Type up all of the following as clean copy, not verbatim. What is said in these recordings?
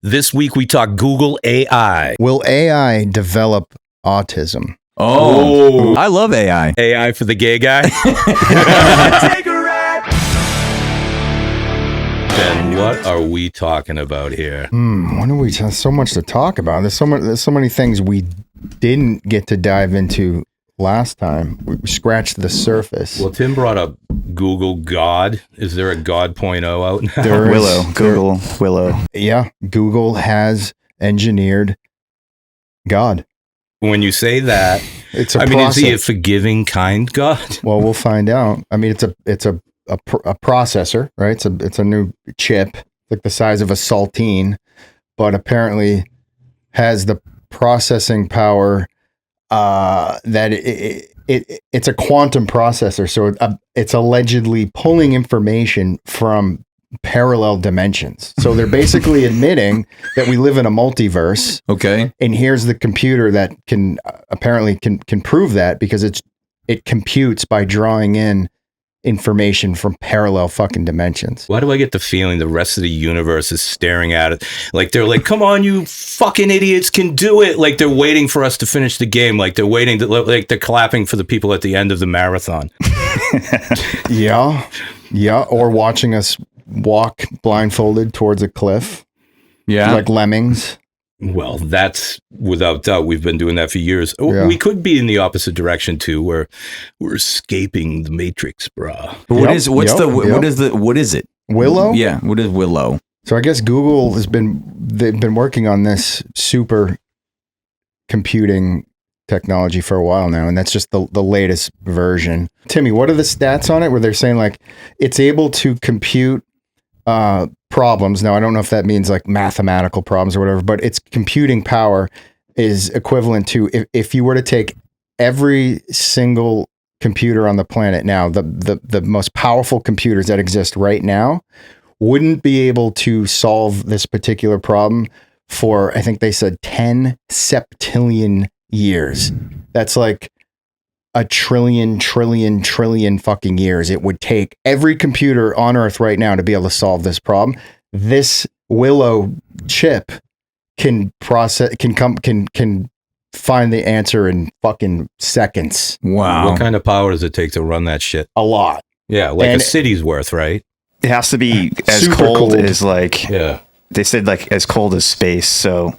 This week we talk Google AI. Will AI develop autism? Oh, I love AI. AI for the gay guy? Ben, what are we talking about here? What do we? There's so much to talk about. There's so many things we didn't get to dive into last time. We scratched the surface. Well, Tim brought up Google God. Is there a God 0.0 out now? Google Willow. Yeah, Google has engineered God. When you say that, It's a is process. he a forgiving, kind God? Well, we'll find out. I mean, it's a processor, right? It's a new chip, like the size of a saltine, but apparently has the processing power that it's a quantum processor. So it's allegedly pulling information from parallel dimensions. So they're basically admitting that we live in a multiverse. Okay. And here's the computer that can apparently prove that, because it computes by drawing in information from parallel fucking dimensions. Why do I get the feeling the rest of the universe is staring at it? Like they're like, come on, you fucking idiots can do it. Like they're waiting for us to finish the game. Like they're waiting, like they're clapping for the people at the end of the marathon. Yeah. Or watching us walk blindfolded towards a cliff. Yeah. Like lemmings. Well, that's without doubt. We've been doing that for years. Yeah. We could be in the opposite direction too, where we're escaping the Matrix, brah. What is it? Willow? Yeah. What is Willow? So I guess Google they've been working on this super computing technology for a while now, and that's just the latest version. Timmy, what are the stats on it where they're saying like it's able to compute problems? Now, I don't know if that means like mathematical problems or whatever, but its computing power is equivalent to if you were to take every single computer on the planet now, the most powerful computers that exist right now wouldn't be able to solve this particular problem for, I think they said 10 septillion years. That's like a trillion fucking years it would take every computer on Earth right now to be able to solve this problem. This Willow chip can find the answer in fucking seconds. Wow. What kind of power does it take to run that shit? A lot. Yeah, like a city's worth, right? It has to be as Super cold cold. as like, Yeah. they said like as cold as space. So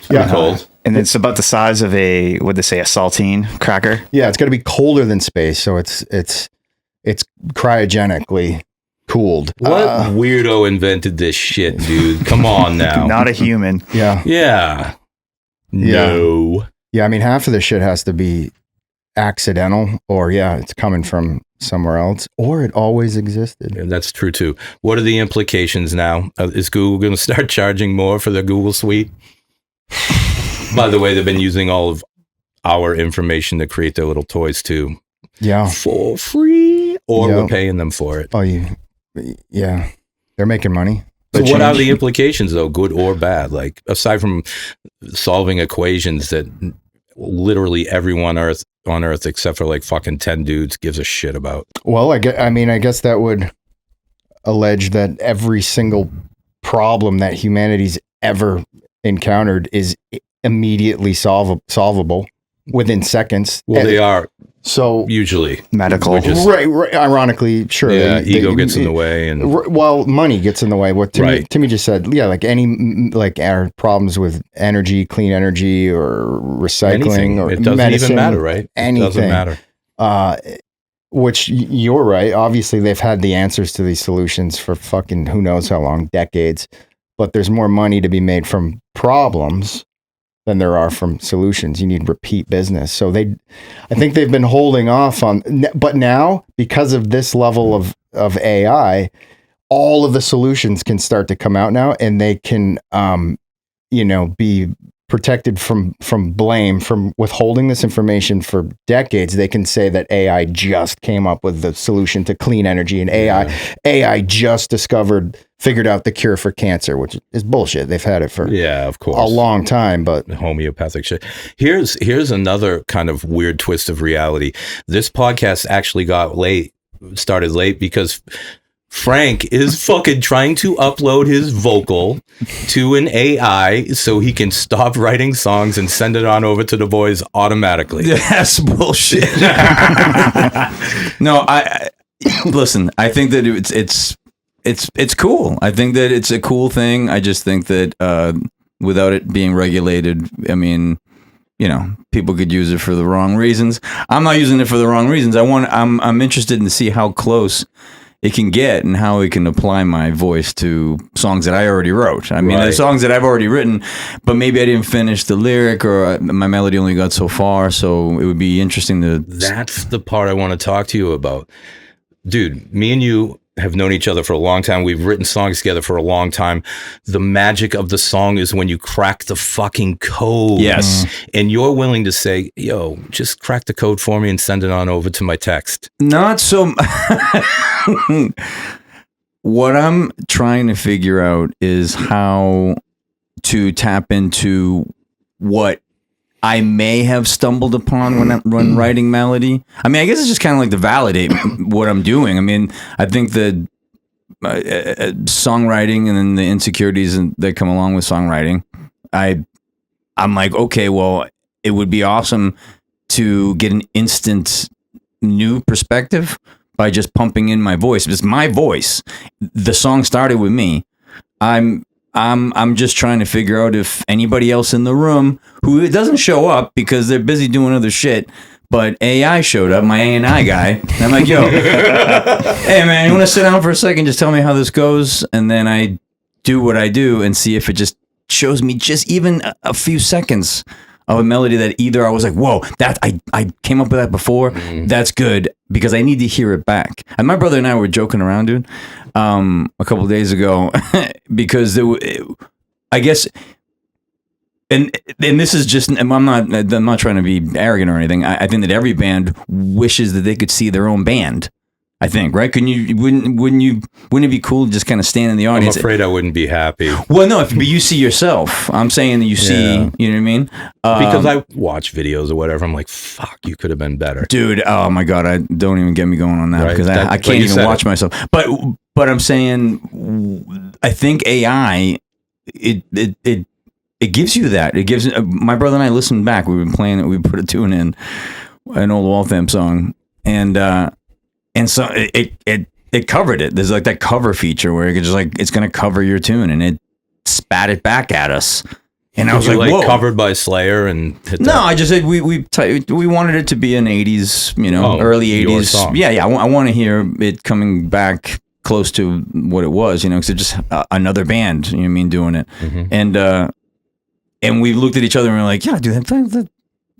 Pretty cold. and it's about the size of a saltine cracker. Yeah, it's got to be colder than space, so it's cryogenically cooled. What weirdo invented this shit, dude? Come on now. Not a human. Yeah. Yeah. No. Yeah, I mean, half of the shit has to be accidental, or it's coming from somewhere else, or it always existed. Yeah, that's true too. What are the implications now? Is Google going to start charging more for the Google Suite? By the way, they've been using all of our information to create their little toys too. Yeah. For free, or we're paying them for it. Oh, yeah. They're making money. So what are the implications though, good or bad? Like aside from solving equations that literally everyone on Earth except for like fucking 10 dudes gives a shit about. Well, I guess that would allege that every single problem that humanity's ever encountered is immediately solvable within seconds. Well, they are so usually medical. Right. Ironically, sure. Yeah, ego gets in the way, and money gets in the way. What Timmy just said. Yeah, like any our problems with energy, clean energy, or recycling, anything. or It doesn't medicine, even matter, right? Anything. It doesn't matter. Which you're right. Obviously, they've had the answers to these solutions for fucking who knows how long, decades. But there's more money to be made from problems than there are from solutions. You need repeat business. So I think they've been holding off on, but now because of this level of AI, all of the solutions can start to come out now, and they can, be protected from blame, from withholding this information for decades. They can say that AI just came up with the solution to clean energy, and AI just figured out the cure for cancer, which is bullshit. They've had it for of course, a long time, but homeopathic shit. Here's another kind of weird twist of reality. This podcast actually started late because Frank is fucking trying to upload his vocal to an AI so he can stop writing songs and send it on over to the boys automatically. That's bullshit. No, I listen. I think that it's cool. I think that it's a cool thing. I just think that without it being regulated, I mean, you know, people could use it for the wrong reasons. I'm not using it for the wrong reasons. I'm interested in to see how close it can get and how it can apply my voice to songs that I already wrote. I mean, the songs that I've already written, but maybe I didn't finish the lyric or my melody only got so far. So it would be interesting to. That's the part I want to talk to you about. Dude, me and you have known each other for a long time. We've written songs together for a long time. The magic of the song is when you crack the fucking code. Yes. And you're willing to say, yo, just crack the code for me and send it on over to my text. Not so. What I'm trying to figure out is how to tap into what I may have stumbled upon when writing melody. I mean, I guess it's just kind of like to validate what I'm doing. I mean, I think that songwriting and then the insecurities that come along with songwriting, I'm like, okay, well, it would be awesome to get an instant new perspective by just pumping in my voice. It's my voice. The song started with me. I'm just trying to figure out if anybody else in the room who it doesn't show up because they're busy doing other shit, but AI showed up, my A&I guy. And I'm like, yo, hey man, you want to sit down for a second? Just tell me how this goes. And then I do what I do and see if it just shows me just even a few seconds of a melody that either I was like, whoa, that I came up with that before. That's good because I need to hear it back. And my brother and I were joking around, dude, a couple of days ago because I guess, and this is just, I'm not trying to be arrogant or anything. I think that every band wishes that they could see their own band. I think, right? Wouldn't it be cool to just kind of stand in the audience? I'm afraid I wouldn't be happy. Well, no, but you see yourself. I'm saying that you see, you know what I mean? Because I watch videos or whatever. I'm like, fuck, you could have been better. Dude, oh my God, I don't even get me going on that Right. because I can't even watch myself. But I'm saying, I think AI, it gives you that. It gives, my brother and I listened back. We've been playing it. We put a tune in, an old Waltham song. And so it covered it. There's like that cover feature where it could just like, it's going to cover your tune, and it spat it back at us. And I was like, whoa. Covered by Slayer and hit no, that? I just said we wanted it to be an 80s, early 80s. Song. Yeah. I want to hear it coming back close to what it was, because it's just another band, you know what I mean, doing it. Mm-hmm. And we looked at each other and we were like, yeah, dude,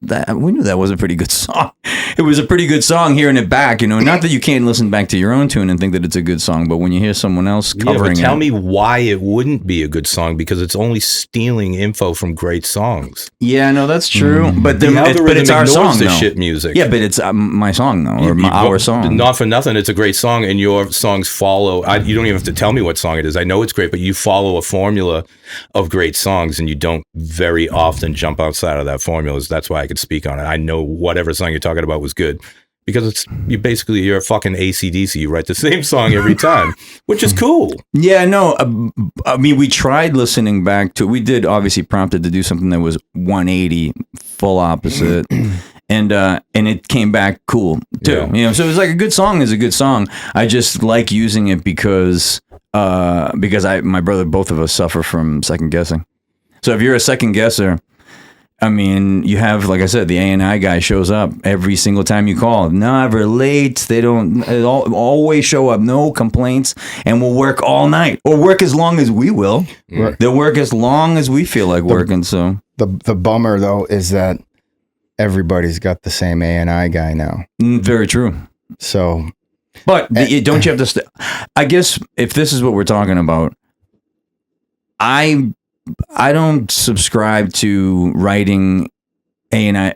that we knew that was a pretty good song. It was a pretty good song hearing it back, not that you can't listen back to your own tune and think that it's a good song, but when you hear someone else covering tell it. me why it wouldn't be a good song, because it's only stealing info from great songs. Yeah, no, that's true. But it's our song, though. Shit music. Yeah, but it's my song, though, or our song. Not for nothing, it's a great song, and your songs follow. You don't even have to tell me what song it is. I know it's great, but you follow a formula of great songs, and you don't very often jump outside of that formula. That's why I could speak on it. I know whatever song you're talking about was good, because you're a fucking AC/DC. You write the same song every time, which is cool. Yeah, no, I mean, we tried listening back to, we did obviously prompted to do something that was 180, full opposite. And it came back cool too. Yeah. So it was like a good song is a good song. I just like using it because my brother, both of us suffer from second guessing. So if you're a second guesser, I mean, you have, like I said, the A&I guy shows up every single time you call. Never late. They always show up. No complaints. And we'll work all night, or work as long as we will. They'll work as long as we feel like working. So the bummer though is that everybody's got the same A&I guy now. Very true. So, but don't you have to? I guess if this is what we're talking about, I don't subscribe to writing like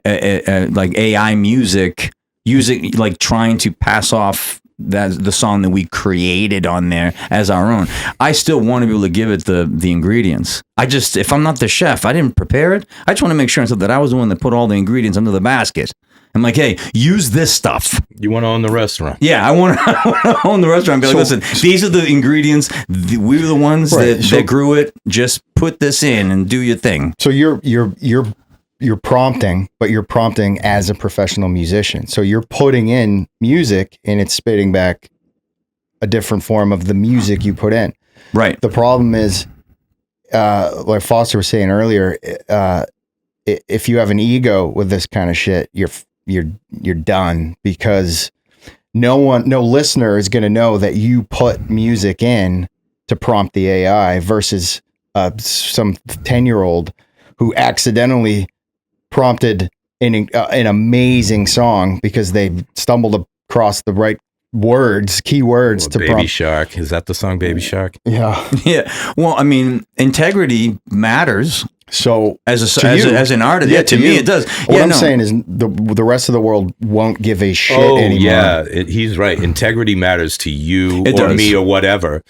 AI music, using like trying to pass off the song that we created on there as our own. I still want to be able to give it the ingredients. If I'm not the chef, I didn't prepare it. I just want to make sure that I was the one that put all the ingredients under the basket. I'm like, hey, use this stuff. You want to own the restaurant? Yeah, I want to own the restaurant. Be like, listen, these are the ingredients. We're the ones that grew it. Just put this in and do your thing. So you're prompting, but you're prompting as a professional musician. So you're putting in music and it's spitting back a different form of the music you put in. Right. The problem is, like Foster was saying earlier, if you have an ego with this kind of shit, you're done, because no listener is going to know that you put music in to prompt the AI versus some 10-year-old who accidentally prompted an amazing song because they stumbled across the right keywords to Baby prompt. Shark. Is that the song Baby Shark? Yeah. Yeah. Well, I mean, integrity matters. So As an artist, Yeah, to to me you. it does. What I'm saying is the rest of the world won't give a shit anymore. Yeah, he's right. Integrity matters to you It or does. me or whatever,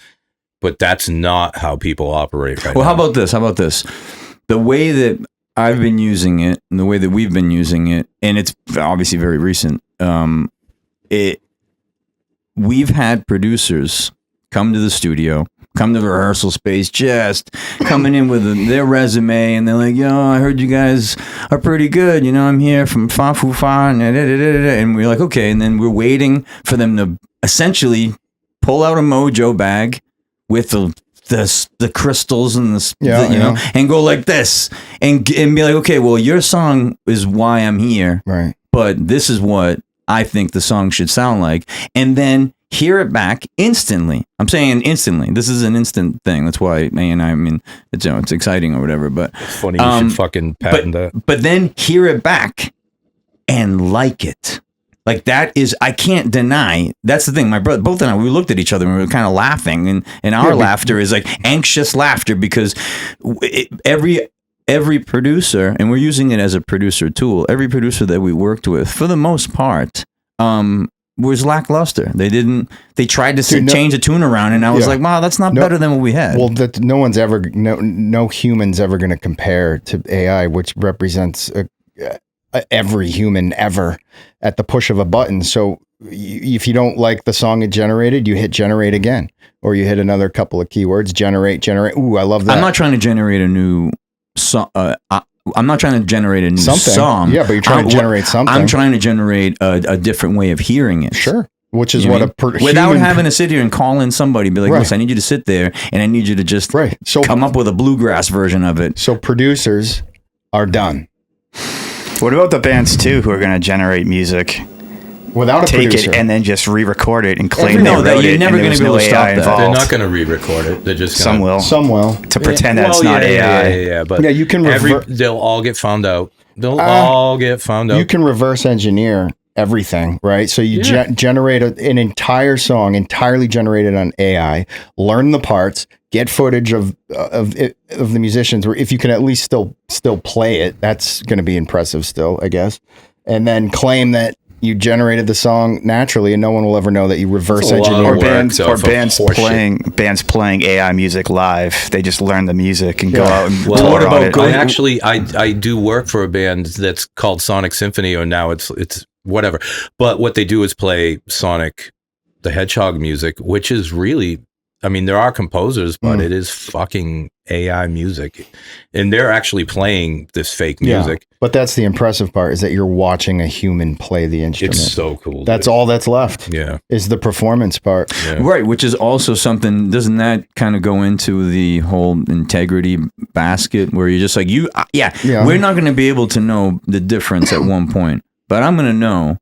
but that's not how people operate right Well, now. how about this? The way that I've been using it and the way that we've been using it, and it's obviously very recent, we've had producers come to the studio, come to the rehearsal space, just coming in with their resume, and they're like, yo, I heard you guys are pretty good. You know, I'm here from Fa Fu Fa, and we're like, okay. And then we're waiting for them to essentially pull out a mojo bag with the crystals and know, and go like this and be like, okay, well, your song is why I'm here. Right. But this is what I think the song should sound like. And then hear it back instantly. I'm saying instantly. This is an instant thing. That's why I mean, it's exciting or whatever. But It's funny. You should fucking patent that. But then hear it back and like it. Like that is, I can't deny. That's the thing. My brother, both and I, we looked at each other and we were kind of laughing, and our laughter is like anxious laughter because every producer, and we're using it as a producer tool. Every producer that we worked with, for the most part, was lackluster. They tried to change the tune around, and I was like, wow, that's not better than what we had. Well, that no human's ever going to compare to AI, which represents every human ever at the push of a button. So if you don't like the song it generated, you hit generate again, or you hit another couple of keywords, generate. Ooh, I love that. I'm not trying to generate a new song. I'm not trying to generate a new song. Yeah, but you're trying to generate something. I'm trying to generate a different way of hearing it. Sure. Which is without having to sit here and call in somebody, be like, listen, I need you to sit there and I need you to just come up with a bluegrass version of it. So producers are done. What about the bands too who are going to generate music without a producer, it and then just re-record it and claim you're never going to be able to stop that. They're not going to re-record it. They're just some will to pretend that it's not AI. Yeah, but you can they'll all get found out. They'll all get found out. You can reverse engineer everything, right? So you generate an entire song entirely generated on AI, learn the parts, get footage of the musicians, or if you can at least still play it, that's going to be impressive still, I guess. And then claim that you generated the song naturally, and no one will ever know that you reverse engineered. Bands playing AI music live. They just learn the music and go out and what about it. I do work for a band that's called Sonic Symphony, or now it's whatever. But what they do is play Sonic the Hedgehog music, which is really, I mean, there are composers, but it is fucking AI music, and they're actually playing this fake music. Yeah, but that's the impressive part, is that you're watching a human play the instrument. It's so cool. That's all that's left. Yeah, is the performance part. Yeah. Right, which is also something. Doesn't that kind of go into the whole integrity basket, where you're just like, we're not going to be able to know the difference at one point, but I'm going to know.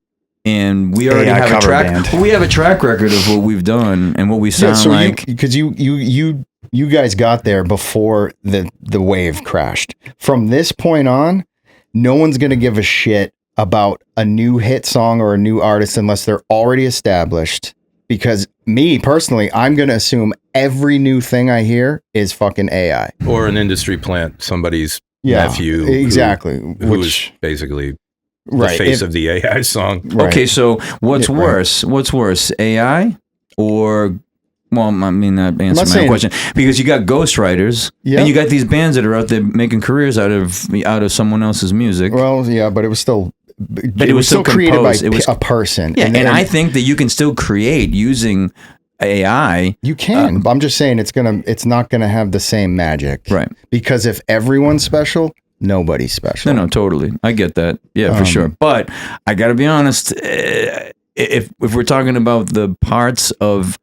And we already have a track. We have a track record of what we've done and what we sound like. Because you guys got there before the wave crashed. From this point on, no one's gonna give a shit about a new hit song or a new artist unless they're already established. Because me personally, I'm gonna assume every new thing I hear is fucking AI or an industry plant, somebody's nephew, exactly, which basically. The face of the AI song. Right. Okay, so what's worse? What's worse, AI or? Well, I mean, that answers my question, because you got ghostwriters and you got these bands that are out there making careers out of someone else's music. Well, yeah, but it was still but it was still created by composed. It was a person. Yeah, and I think that you can still create using AI. You can. I'm just saying it's not gonna have the same magic. Right. Because if everyone's special, nobody's special. No, totally. I get that. Yeah, for sure. But I got to be honest. If we're talking about the parts of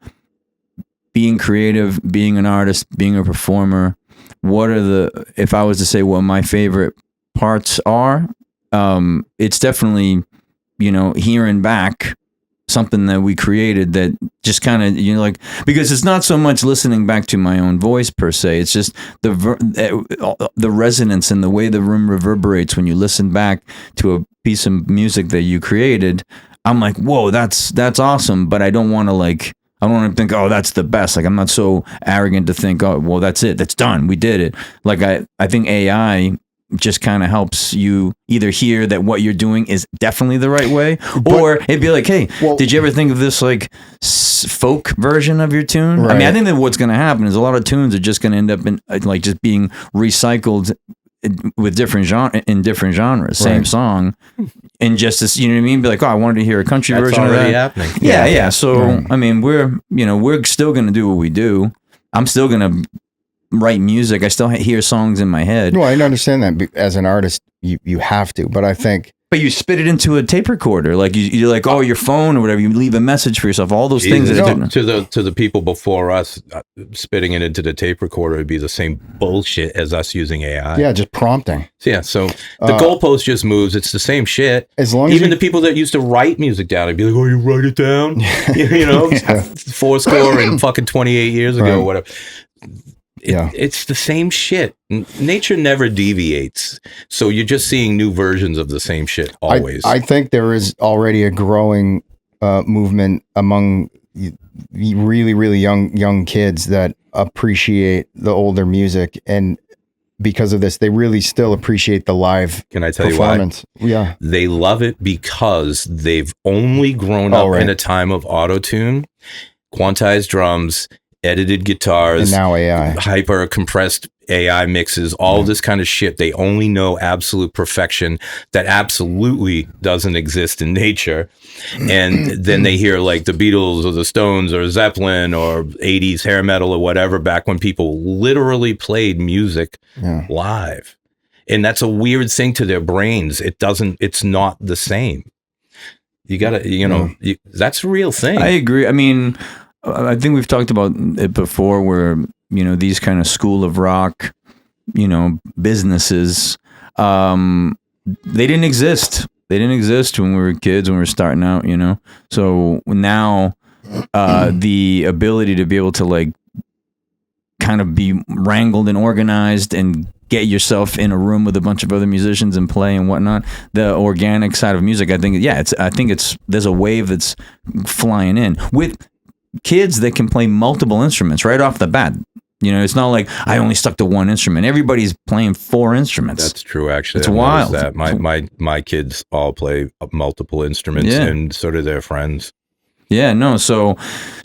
being creative, being an artist, being a performer, if I was to say what my favorite parts are, it's definitely, hearing back something that we created that just kind of, because it's not so much listening back to my own voice per se. It's just the resonance and the way the room reverberates when you listen back to a piece of music that you created. I'm like, whoa, that's awesome. But I don't want to think, oh, that's the best. Like, I'm not so arrogant to think, oh, well, that's it. That's done. We did it. Like, I think AI just kind of helps you either hear that what you're doing is definitely the right way, or it'd be like, hey, did you ever think of this like folk version of your tune? Right. I mean, I think that what's going to happen is a lot of tunes are just going to end up in like just being recycled with different genres, same song, and just this, you know what I mean? Be like, oh, I wanted to hear a country That's version of already that. happening. Yeah. So I mean, we're still going to do what we do. I'm still going to write music. I still hear songs in my head. No, I understand that. As an artist, you have to. But I think. But you spit it into a tape recorder, like you're like, oh, your phone or whatever. You leave a message for yourself. All those things that to the people before us, spitting it into the tape recorder would be the same bullshit as us using AI. Yeah, just prompting. Yeah, so the goalpost just moves. It's the same shit. As long as even the people that used to write music down, I'd be like, "Oh, you write it down," four score and fucking 28 years ago, or whatever. It's the same shit. Nature never deviates. So you're just seeing new versions of the same shit always. I think there is already a growing movement among really, really young kids that appreciate the older music. And because of this, they really still appreciate the live Can I tell performance. you why? Yeah. They love it because they've only grown up in a time of auto-tune, quantized drums, edited guitars, and now AI, hyper compressed AI mixes, all this kind of shit. They only know absolute perfection that absolutely doesn't exist in nature. And then they hear like the Beatles or the Stones or Zeppelin or 80s hair metal or whatever, back when people literally played music live. And that's a weird thing to their brains. It's not the same. You gotta, that's a real thing. I agree. I mean, I think we've talked about it before where, these kind of school of rock, businesses, they didn't exist. They didn't exist when we were kids, when we were starting out, So now the ability to be able to like kind of be wrangled and organized and get yourself in a room with a bunch of other musicians and play and whatnot, the organic side of music, I think, there's a wave that's flying in with kids that can play multiple instruments right off the bat. It's not like I only stuck to one instrument. Everybody's playing 4 instruments. That's true, actually. It's wild. That. My kids all play multiple instruments, and so do their friends. Yeah, no. So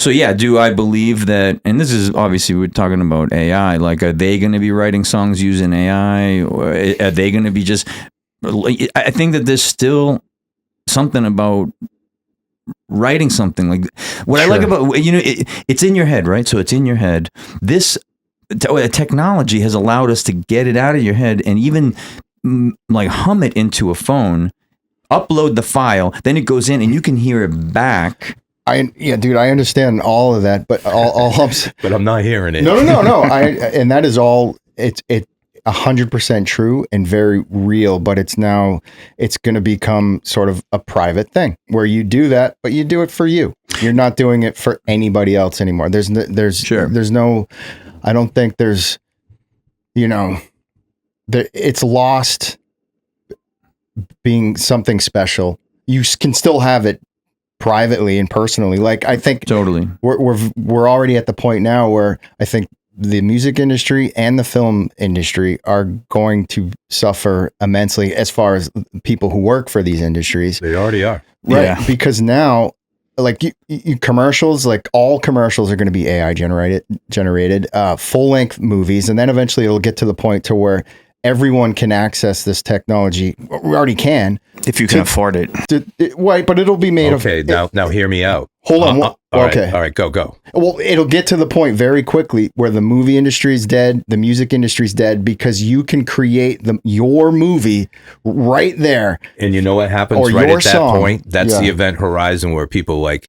yeah, do I believe that, and this is obviously we're talking about AI, like are they going to be writing songs using AI, or are they going to be just, I think that there's still something about writing something like what I like about, it's in your head, right? So it's in your head. This technology has allowed us to get it out of your head and even like hum it into a phone, upload the file, then it goes in and you can hear it back. Dude, I understand all of that, but but I'm not hearing it. No. And that is all. It's 100% true and very real, but it's going to become sort of a private thing where you do that, but you do it for you. You're not doing it for anybody else anymore. There's no, I don't think there's, it's lost being something special. You can still have it privately and personally. Like, I think totally we're already at the point now where I think the music industry and the film industry are going to suffer immensely as far as people who work for these industries. They already are. Right. Yeah. Because now, like you commercials, like all commercials are going to be AI generated, full length movies. And then eventually it'll get to the point to where everyone can access this technology. We already can. If you can afford it. Right, but it'll be made Okay, of... now hear me out. Hold on. All right, go. Well, it'll get to the point very quickly where the movie industry is dead, the music industry is dead, because you can create your movie right there. And you know what happens Or right your at that song. point? That's Yeah. the event horizon where people like,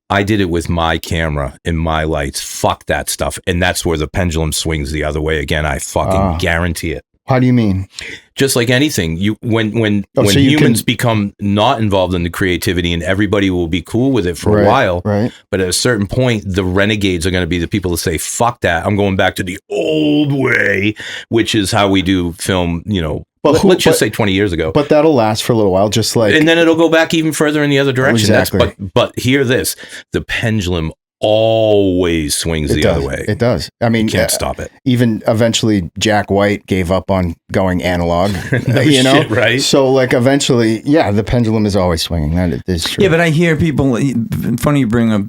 I did it with my camera and my lights. Fuck that stuff. And that's where the pendulum swings the other way again. I fucking guarantee it. How do you mean? Just like anything, when so you humans become not involved in the creativity, and everybody will be cool with it for a while, right? But at a certain point, the renegades are going to be the people that say, "Fuck that! I'm going back to the old way," which is how we do film. You know, let's just say 20 years ago. But that'll last for a little while, just like, and then it'll go back even further in the other direction. Exactly. But hear this: the pendulum always swings the other way. It does. I mean, you can't stop it. Even eventually, Jack White gave up on going analog. Shit, right? So, like, eventually, the pendulum is always swinging. That is true. Yeah, but I hear people. Funny you bring up,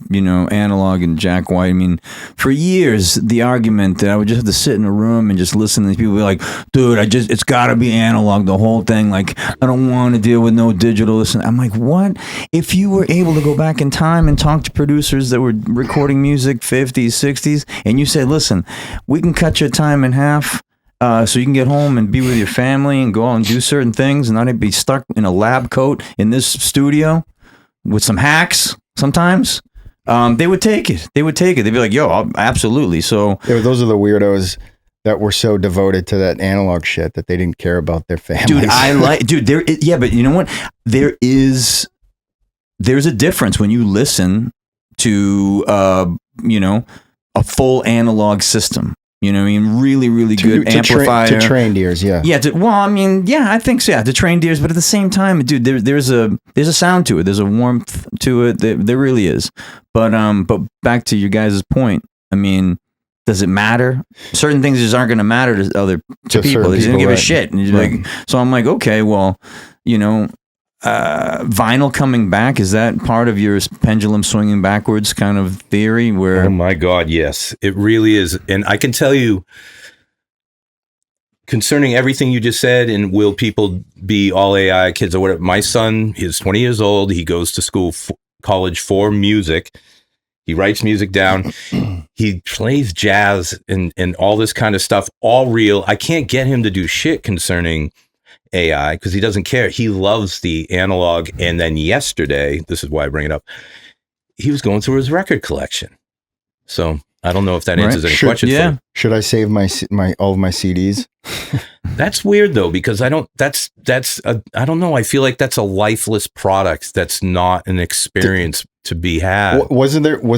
analog and Jack White. I mean, for years, the argument that I would just have to sit in a room and just listen to these people be like, "Dude, it's got to be analog, the whole thing. Like, I don't want to deal with no digital." Listen, I'm like, what? If you were able to go back in time and talk to producers that were recording music 50s, 60s, and you said, listen, we can cut your time in half so you can get home and be with your family and go out and do certain things and not be stuck in a lab coat in this studio with some hacks sometimes, they would take it. They'd be like, yo, absolutely. So those are the weirdos that were so devoted to that analog shit that they didn't care about their families. But you know what? There's a difference when you listen to a full analog system. You know what I mean? Really, really good amplifier. To trained ears, yeah. Yeah, I think so. Yeah, to trained ears, but at the same time, dude, there's a sound to it. There's a warmth to it. There really is. But back to your guys' point. I mean, does it matter? Certain things just aren't going to matter to people. They don't give a shit. And like, so I'm like, okay, well, vinyl coming back, is that part of your pendulum swinging backwards kind of theory? Where oh my God, yes, it really is. And I can tell you, concerning everything you just said, and will people be all AI kids or whatever, my son is 20 years old. He goes to college for music. He writes music down. He plays jazz and all this kind of stuff, all real. I can't get him to do shit concerning AI because he doesn't care. He loves the analog. And then yesterday, this is why I bring it up, he was going through his record collection. So I don't know if that answers any questions. Yeah. Should I save my all of my CDs? That's weird though, because I don't know. I feel like that's a lifeless product. That's not an experience to be had. Was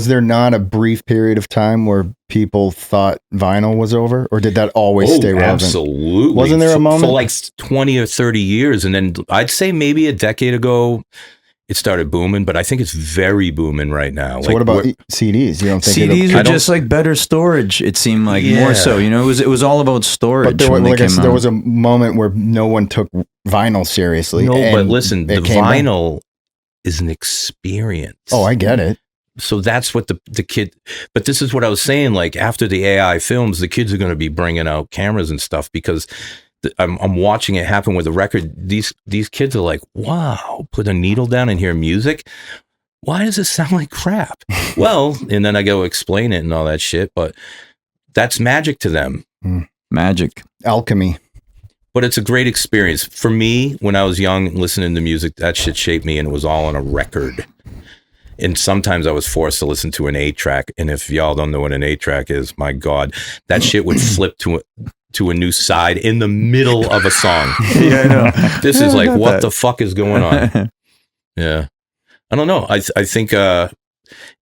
there not a brief period of time where people thought vinyl was over, or did that always stay relevant? Absolutely. Wasn't there a moment for like 20 or 30 years, and then I'd say maybe a decade ago it started booming, but I think it's very booming right now. So what about CDs? You don't think CDs are just like better storage? It seemed like more so. It was all about storage. But there was a moment where no one took vinyl seriously. No, but listen, the vinyl is an experience. Oh, I get it. So that's what the kid. But this is what I was saying. Like after the AI films, the kids are going to be bringing out cameras and stuff because. I'm watching it happen with a record. These kids are like, wow, put a needle down and hear music. Why does it sound like crap? Well, and then I go explain it and all that shit, but that's magic to them. Magic. Alchemy. But it's a great experience. For me, when I was young, listening to music, that shit shaped me, and it was all on a record. And sometimes I was forced to listen to an 8-track. And if y'all don't know what an 8-track is, my God, that shit would flip to a new side in the middle of a song. Yeah, I know. This is like, what the fuck is going on? Yeah. I don't know. I think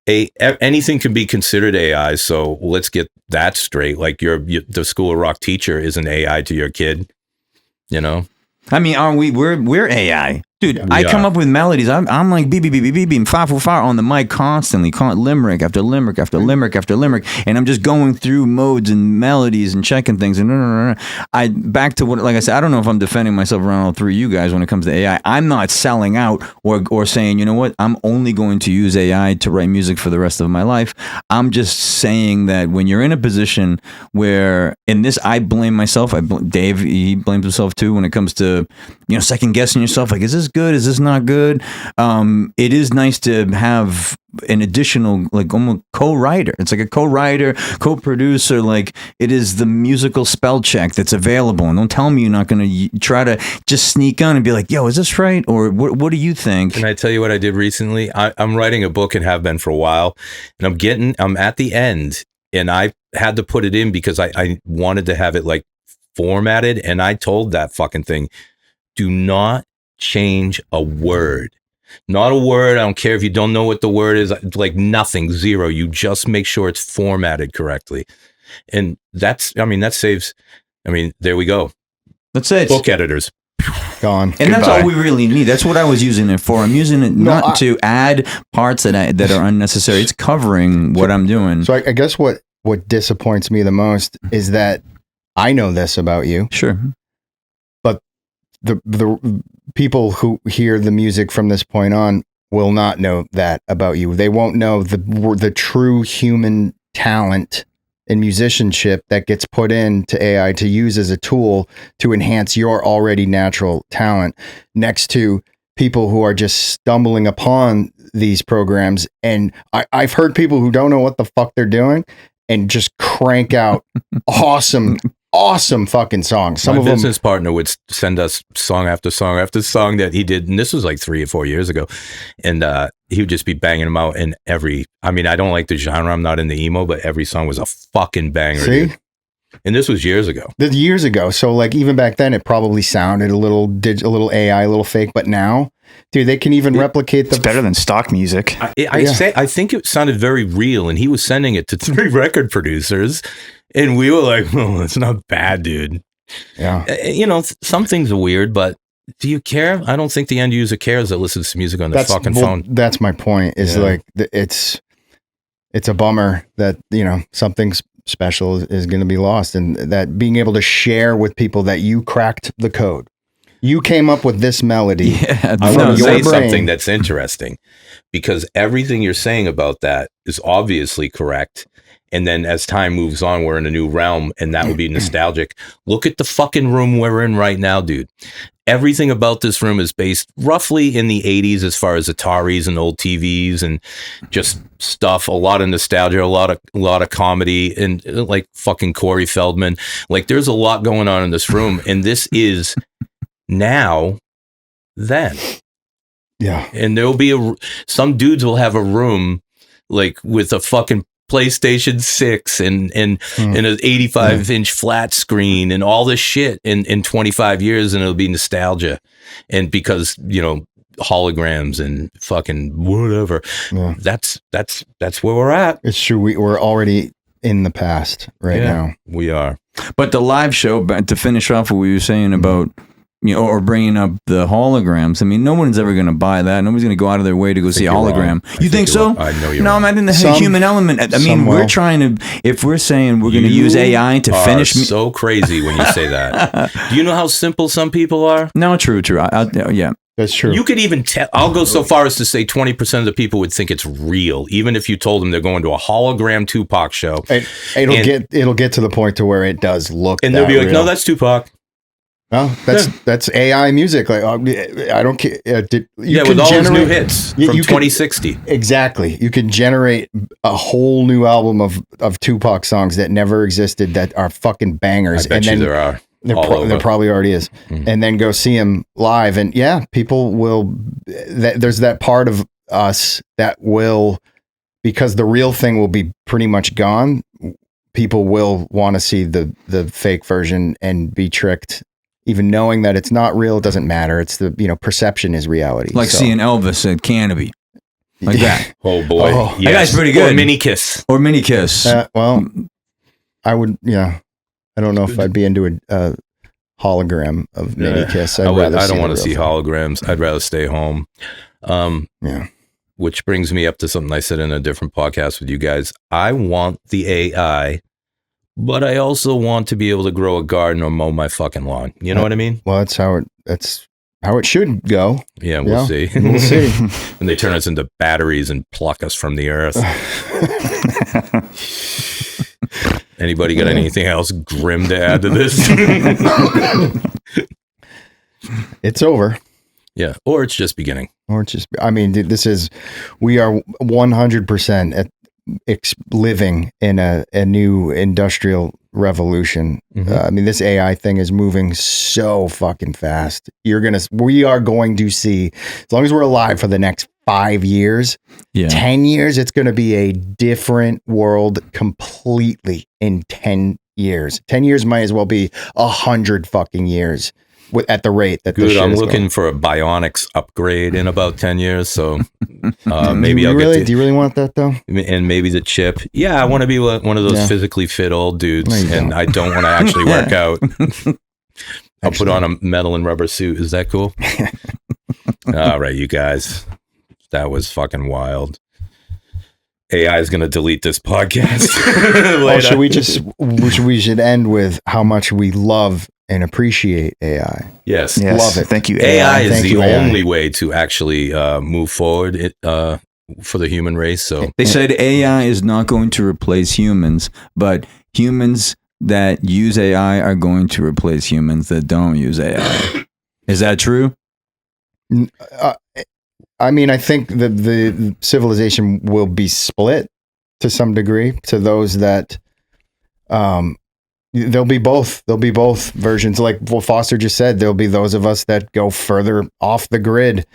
anything can be considered AI. So let's get that straight. Like the School of Rock teacher is an AI to your kid, I mean, we're AI. Dude, I come up with melodies. I'm like beep beep beep beep beep, far on the mic constantly, limerick after limerick after limerick after limerick, and I'm just going through modes and melodies and checking things. And I back to what, like I said, I don't know if I'm defending myself around all three of you guys when it comes to AI. I'm not selling out or saying, you know what, I'm only going to use AI to write music for the rest of my life. I'm just saying that when you're in a position where, in this, I blame myself. Dave, he blames himself too when it comes to, second guessing yourself. Like, is this good? Is this not good? It is nice to have an additional, like, almost co-writer. It's like a co-writer, co-producer. Like, it is the musical spell check that's available. And don't tell me you're not going to try to just sneak on and be like, yo, is this right? Or what do you think? Can I tell you what I did recently? I'm writing a book and have been for a while, and I'm at the end, and I had to put it in because I wanted to have it like formatted, and I told that fucking thing, do not change a word. Not a word. I don't care if you don't know what the word is, like nothing, zero. You just make sure it's formatted correctly. And that saves, there we go. That's it. Book editors. Gone. And that's all we really need. That's what I was using it for. I'm using it not to add parts that are unnecessary. It's covering what I'm doing. So I guess what disappoints me the most is that I know this about you. Sure. But the people who hear the music from this point on will not know that about you. They won't know the true human talent and musicianship that gets put into AI to use as a tool to enhance your already natural talent, next to people who are just stumbling upon these programs. And I've heard people who don't know what the fuck they're doing and just crank out awesome fucking songs. Some My of them, business partner would send us song after song after song that he did, and this was like 3 or 4 years ago, and he would just be banging them out in I don't like the genre, I'm not in the emo, but every song was a fucking banger. see? Dude. And this was years ago. So like even back then it probably sounded a little AI, a little fake, but now, dude, they can even replicate It's better than stock music. I think it sounded very real, and he was sending it to 3 record producers, and we were like, "Oh, it's not bad, dude." Yeah. Some things are weird, but do you care? I don't think the end user cares that listens to music on their fucking phone. That's my point. Is like it's a bummer that something special is going to be lost, and that being able to share with people that you cracked the code. You came up with this melody. Yeah, I want to say something that's interesting, because everything you're saying about that is obviously correct. And then as time moves on, we're in a new realm, and that would be nostalgic. Look at the fucking room we're in right now, dude. Everything about this room is based roughly in the 80s as far as Ataris and old TVs and just stuff. A lot of nostalgia, a lot of comedy, and like fucking Corey Feldman. Like, there's a lot going on in this room, and this is now then. Yeah. And there'll be some dudes will have a room like with a fucking PlayStation 6 and an 85-inch flat screen and all this shit in 25 years, and it'll be nostalgia. And because, holograms and fucking whatever. Yeah. That's where we're at. It's true. We're already in the past now. We are. But the live show, to finish off what we were saying about, or bringing up the holograms. No one's ever going to buy that. Nobody's going to go out of their way to go see a hologram. You think so? I know you're wrong. I'm in the human element. We're trying to, if we're saying we're going to use AI to finish. So crazy when you say that. Do you know how simple some people are? No, true. Yeah. That's true. You could even tell. I'll go so far as to say 20% of the people would think it's real, even if you told them they're going to a hologram Tupac show. It'll get to the point to where it does look, and they'll be like, "No, that's Tupac." Oh, that's AI music. Like, I don't care. With all those new hits from 2060. Exactly. You can generate a whole new album of Tupac songs that never existed that are fucking bangers. I bet you there are. There probably already is. Mm-hmm. And then go see him live. And people will, there's that part of us that will, because the real thing will be pretty much gone, people will want to see the fake version and be tricked. Even knowing that it's not real, it doesn't matter. It's the, perception is reality. Like seeing Elvis at Canopy. Like that. Oh boy. Yes. That guy's pretty good. Or Mini Kiss. Well, I would, I don't know if I'd be into hologram of Mini Kiss. I don't want to the see real thing. holograms. I'd rather stay home. Yeah. Which brings me up to something I said in a different podcast with you guys. I want the AI, but I also want to be able to grow a garden or mow my fucking lawn. You know what I mean? Well, that's how it should go. Yeah, we'll see. We'll see. When they turn us into batteries and pluck us from the earth. Anybody got anything else grim to add to this? It's over. Yeah, or it's just beginning. Or it's just, I mean, we are 100% living in a new industrial revolution. I mean, this AI thing is moving so fucking fast. We are going to see, as long as we're alive for the next 5 years, 10 years, it's going to be a different world completely in 10 years. 10 years might as well be 100 fucking years. At the rate that this shit I'm is looking going. for a bionics upgrade in about 10 years. So maybe I'll do you really want that though? And maybe the chip. Yeah, I want to be one of those physically fit old dudes, and I don't want to actually work out. I'll put on a metal and rubber suit. Is that cool? All right, you guys. That was fucking wild. AI is going to delete this podcast. We should end with how much we love and appreciate AI. Yes. Love it. Thank you, AI is the AI. only way to actually move forward for the human race. So They said AI is not going to replace humans, but humans that use AI are going to replace humans that don't use AI. Is that true? I mean, I think the civilization will be split to some degree to those that there'll be both versions. Like what Foster just said, there'll be those of us that go further off the grid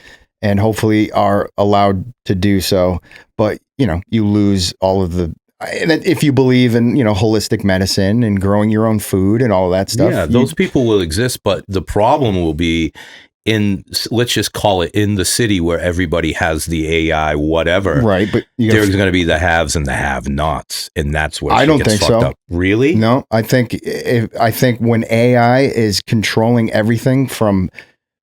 and hopefully are allowed to do so. But, you lose all of the, if you believe in, holistic medicine and growing your own food and all of that stuff. yeah, those people will exist, but the problem will be let's just call it in the city where everybody has the AI, whatever. Right. But there's going to be the haves and the have-nots, and that's where I don't think so. Up. Really? No, I think when AI is controlling everything from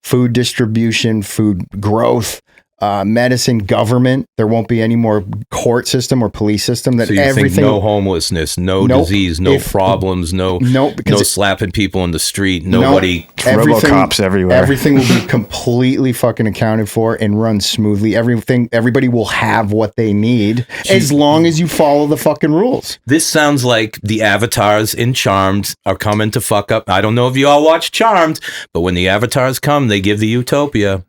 food distribution, food growth, medicine, government, there won't be any more court system or police system. That so you everything, think no homelessness, no disease, no problems, no slapping people in the street, nobody. RoboCops everywhere. Everything will be completely fucking accounted for and run smoothly. Everybody will have what they need as long as you follow the fucking rules. This sounds like the avatars in Charmed are coming to fuck up. I don't know if you all watch Charmed, but when the avatars come, they give the utopia.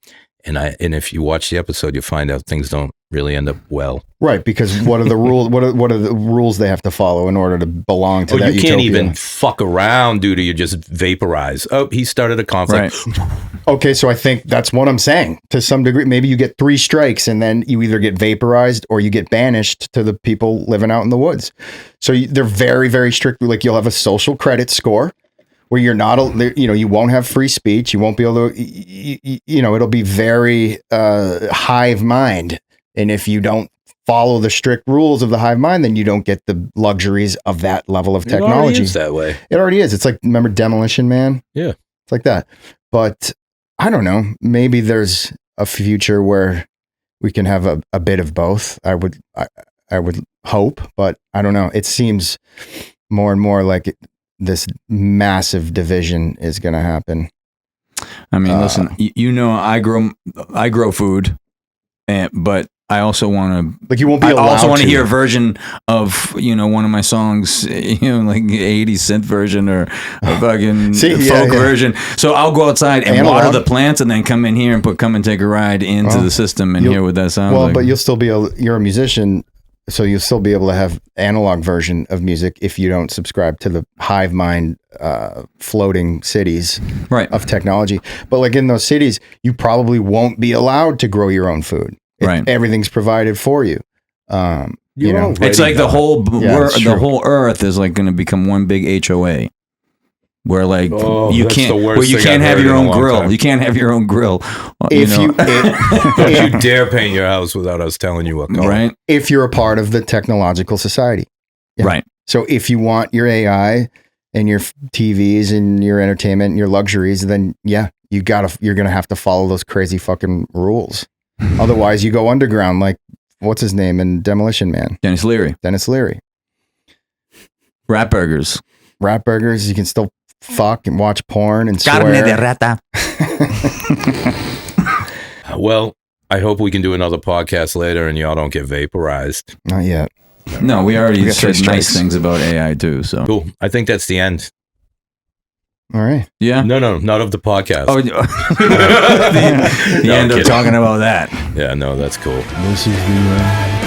And if you watch the episode, you find out things don't really end up well. Right, because what are the rules? What are the rules they have to follow in order to belong to that you can't utopia? even fuck around, dude. You just vaporize. Oh, he started a conflict. Right. Okay, so I think that's what I'm saying. To some degree, maybe you get 3 strikes and then you either get vaporized or you get banished to the people living out in the woods. So they're very, very strict. Like you'll have a social credit score where you're not, you won't have free speech. You won't be able to, it'll be very hive mind. And if you don't follow the strict rules of the hive mind, then you don't get the luxuries of that level of technology. It already is that way. It already is. It's like, remember Demolition Man? Yeah. It's like that. But I don't know. Maybe there's a future where we can have a bit of both. I would hope, but I don't know. It seems more and more like this massive division is going to happen. I mean, listen, I grow food, but I also want to. Like you won't be. I allowed also want to to hear a version of one of my songs, like the 80s synth version or a fucking folk version. So I'll go outside and water the plants, and then come in here and come and take a ride into the system and hear what that sounds like. Well, but you'll still be you're a musician. So you'll still be able to have analog version of music if you don't subscribe to the hive mind floating cities of technology. But like in those cities, you probably won't be allowed to grow your own food. Everything's provided for you. It's like the whole earth is like going to become one big HOA. Where like you can't have your own grill. You can't have your own grill. Don't you dare paint your house without us telling you what color. Right. If you're a part of the technological society. Yeah. Right. So if you want your AI and your TVs and your entertainment and your luxuries, then yeah, you're gonna have to follow those crazy fucking rules. Otherwise, you go underground like what's his name in Demolition Man, Dennis Leary. Rat burgers. You can still fuck and watch porn and Carne swear. de rata. Well, I hope we can do another podcast later and y'all don't get vaporized. Not yet. No, we already got said three nice strikes. things about AI too. So Cool. I think that's the end. All right. yeah. No, not of the podcast. Oh, the No, end I'm of kidding. talking about that. Yeah, no, that's cool. This is the